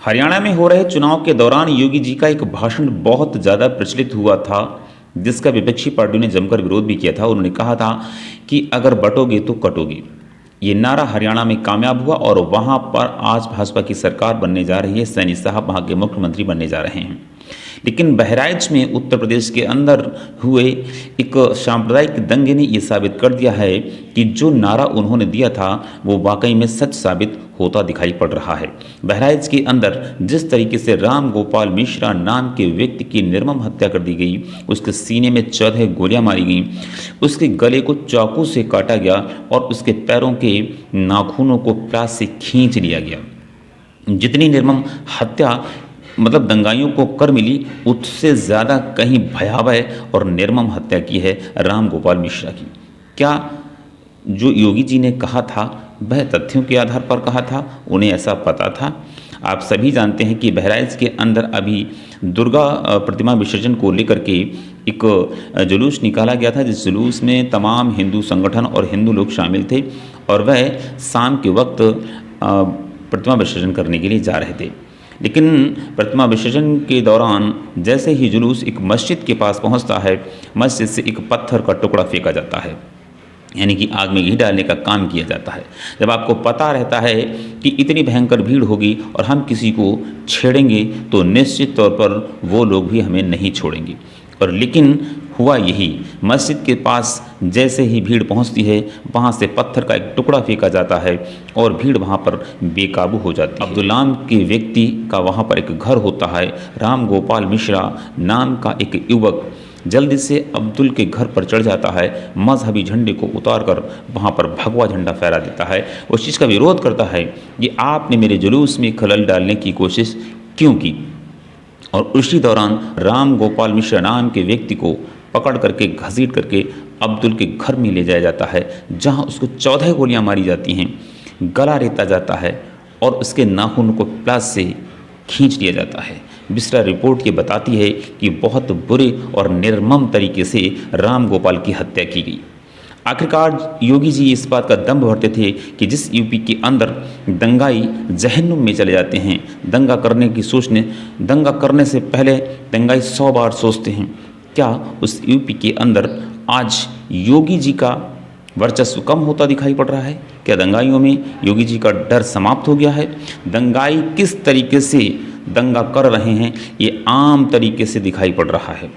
हरियाणा में हो रहे चुनाव के दौरान योगी जी का एक भाषण बहुत ज़्यादा प्रचलित हुआ था, जिसका विपक्षी पार्टियों ने जमकर विरोध भी किया था। उन्होंने कहा था कि अगर बटोगे तो कटोगे। ये नारा हरियाणा में कामयाब हुआ और वहाँ पर आज भाजपा की सरकार बनने जा रही है। सैनी साहब वहाँ के मुख्यमंत्री बनने जा रहे हैं। लेकिन बहराइच में उत्तर प्रदेश के अंदर हुए एक सांप्रदायिक दंगे ने ये साबित कर दिया है कि जो नारा उन्होंने दिया था वो वाकई में सच साबित होता दिखाई पड़ रहा है। बहराइच के अंदर जिस तरीके से राम गोपाल मिश्रा नाम के व्यक्ति की निर्मम हत्या कर दी गई, उसके सीने में 14 गोलियां मारी गईं, उसके गले को चाकू से काटा गया और उसके पैरों के नाखूनों को प्यास से खींच लिया गया। जितनी निर्मम हत्या मतलब दंगाइयों को कर मिली, उससे ज़्यादा कहीं भयावह और निर्मम हत्या की है राम गोपाल मिश्रा की। क्या जो योगी जी ने कहा था वह तथ्यों के आधार पर कहा था? उन्हें ऐसा पता था? आप सभी जानते हैं कि बहराइच के अंदर अभी दुर्गा प्रतिमा विसर्जन को लेकर के एक जुलूस निकाला गया था, जिस जुलूस में तमाम हिंदू संगठन और हिंदू लोग शामिल थे और वह शाम के वक्त प्रतिमा विसर्जन करने के लिए जा रहे थे। लेकिन प्रतिमा विसर्जन के दौरान जैसे ही जुलूस एक मस्जिद के पास पहुंचता है, मस्जिद से एक पत्थर का टुकड़ा फेंका जाता है, यानी कि आग में घी डालने का काम किया जाता है। जब आपको पता रहता है कि इतनी भयंकर भीड़ होगी और हम किसी को छेड़ेंगे तो निश्चित तौर पर वो लोग भी हमें नहीं छोड़ेंगे। और लेकिन हुआ यही, मस्जिद के पास जैसे ही भीड़ पहुंचती है, वहां से पत्थर का एक टुकड़ा फेंका जाता है और भीड़ वहां पर बेकाबू हो जाती है। अब्दुल नाम के व्यक्ति का वहां पर एक घर होता है। राम गोपाल मिश्रा नाम का एक युवक जल्दी से अब्दुल के घर पर चढ़ जाता है, मजहबी झंडे को उतार कर वहाँ पर भगवा झंडा फहरा देता है, उस चीज़ का विरोध करता है कि आपने मेरे जुलूस में खलल डालने की कोशिश क्यों की। और उसी दौरान राम गोपाल मिश्रा नाम के व्यक्ति को पकड़ करके घसीट करके अब्दुल के घर में ले जाया जाता है, जहाँ उसको 14 गोलियाँ मारी जाती हैं, गला रेता जाता है और उसके नाखून को प्लास से खींच लिया जाता है। विस्तार रिपोर्ट ये बताती है कि बहुत बुरे और निर्मम तरीके से राम गोपाल की हत्या की गई। आखिरकार योगी जी इस बात का दम भरते थे कि जिस यूपी के अंदर दंगाई जहन्नुम में चले जाते हैं, दंगा करने से पहले दंगाई 100 बार सोचते हैं। क्या उस यूपी के अंदर आज योगी जी का वर्चस्व कम होता दिखाई पड़ रहा है? क्या दंगाइयों में योगी जी का डर समाप्त हो गया है? दंगाई किस तरीके से दंगा कर रहे हैं ये आम तरीके से दिखाई पड़ रहा है।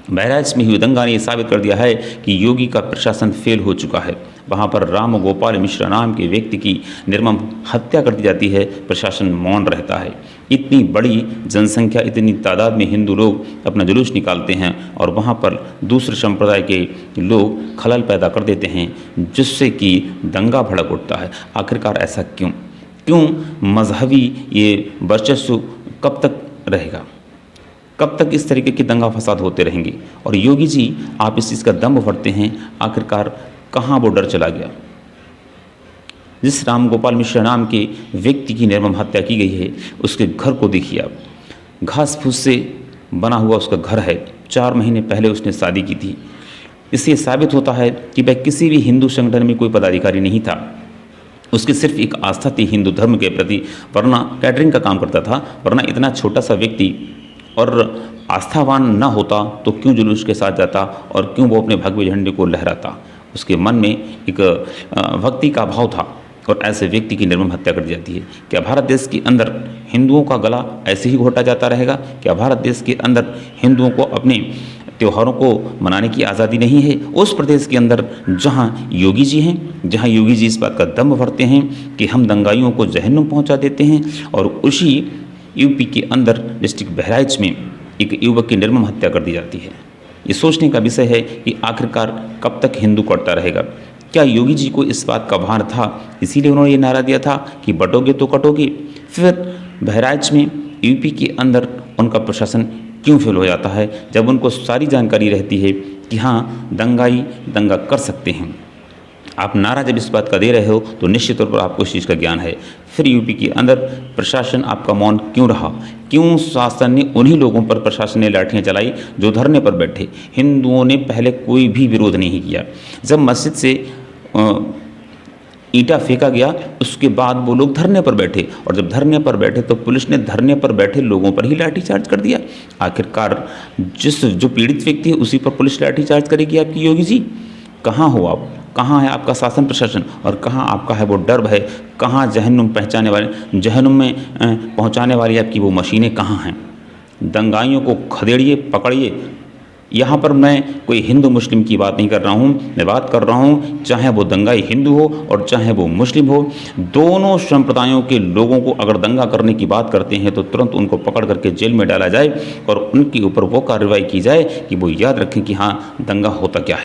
बहराइच में हुई दंगा ने यह साबित कर दिया है कि योगी का प्रशासन फेल हो चुका है। वहाँ पर राम गोपाल मिश्रा नाम के व्यक्ति की निर्मम हत्या कर दी जाती है, प्रशासन मौन रहता है। इतनी बड़ी जनसंख्या, इतनी तादाद में हिंदू लोग अपना जुलूस निकालते हैं और वहाँ पर दूसरे संप्रदाय के लोग खलल पैदा कर देते हैं, जिससे कि दंगा भड़क उठता है। आखिरकार ऐसा क्यों मजहबी ये वर्चस्व कब तक रहेगा? कब तक इस तरीके की दंगा फसाद होते रहेंगे? और योगी जी आप इस चीज़ का दम भरते हैं, आखिरकार कहाँ वो डर चला गया? जिस राम गोपाल मिश्रा नाम के व्यक्ति की निर्मम हत्या की गई है, उसके घर को देखिए आप, घास फूस से बना हुआ उसका घर है। 4 महीने पहले उसने शादी की थी। इससे साबित होता है कि वह किसी भी हिंदू संगठन में कोई पदाधिकारी नहीं था। उसकी सिर्फ एक आस्था थी हिंदू धर्म के प्रति, वरना कैटरिंग का काम करता था। वरना इतना छोटा सा व्यक्ति और आस्थावान न होता तो क्यों जुलूस के साथ जाता और क्यों वो अपने भगवे झंडे को लहराता? उसके मन में एक भक्ति का भाव था और ऐसे व्यक्ति की निर्मम हत्या कर दी जाती है। क्या भारत देश के अंदर हिंदुओं का गला ऐसे ही घोटा जाता रहेगा? क्या भारत देश के अंदर हिंदुओं को अपने त्योहारों को मनाने की आज़ादी नहीं है? उस प्रदेश के अंदर जहां योगी जी हैं, जहां योगी जी इस बात का दम भरते हैं कि हम दंगाइयों को जहन्नुम पहुंचा देते हैं, और उसी यूपी के अंदर डिस्ट्रिक्ट बहराइच में एक युवक की निर्मम हत्या कर दी जाती है। ये सोचने का विषय है कि आखिरकार कब तक हिंदू कटता रहेगा? क्या योगी जी को इस बात का भान था, इसीलिए उन्होंने ये नारा दिया था कि बटोगे तो कटोगे? फिर बहराइच में यूपी के अंदर उनका प्रशासन क्यों फेल हो जाता है, जब उनको सारी जानकारी रहती है कि हाँ दंगाई दंगा कर सकते हैं? आप नारा जब इस बात का दे रहे हो तो निश्चित तौर पर आपको इस चीज़ का ज्ञान है। फिर यूपी के अंदर प्रशासन आपका मौन क्यों रहा? क्यों शासन ने उन्हीं लोगों पर प्रशासन ने लाठियाँ चलाई जो धरने पर बैठे? हिंदुओं ने पहले कोई भी विरोध नहीं किया। जब मस्जिद से ईंटा फेंका गया, उसके बाद वो लोग धरने पर बैठे, और जब धरने पर बैठे तो पुलिस ने धरने पर बैठे लोगों पर ही लाठीचार्ज कर दिया। आखिरकार जो पीड़ित व्यक्ति है उसी पर पुलिस लाठीचार्ज करेगी आपकी योगी जी? कहाँ हो आप? कहाँ है आपका शासन प्रशासन? और कहाँ आपका है वो डर भय? कहाँ जहन्नुम में पहुँचाने वाली आपकी वो मशीनें कहाँ हैं? दंगाइयों को खदेड़िए, पकड़िए। यहाँ पर मैं कोई हिंदू मुस्लिम की बात नहीं कर रहा हूँ, मैं बात कर रहा हूँ चाहे वो दंगाई हिंदू हो और चाहे वो मुस्लिम हो, दोनों संप्रदायों के लोगों को अगर दंगा करने की बात करते हैं तो तुरंत उनको पकड़ करके जेल में डाला जाए और उनके ऊपर वो कार्रवाई की जाए कि वो याद रखें कि हाँ, दंगा होता क्या है।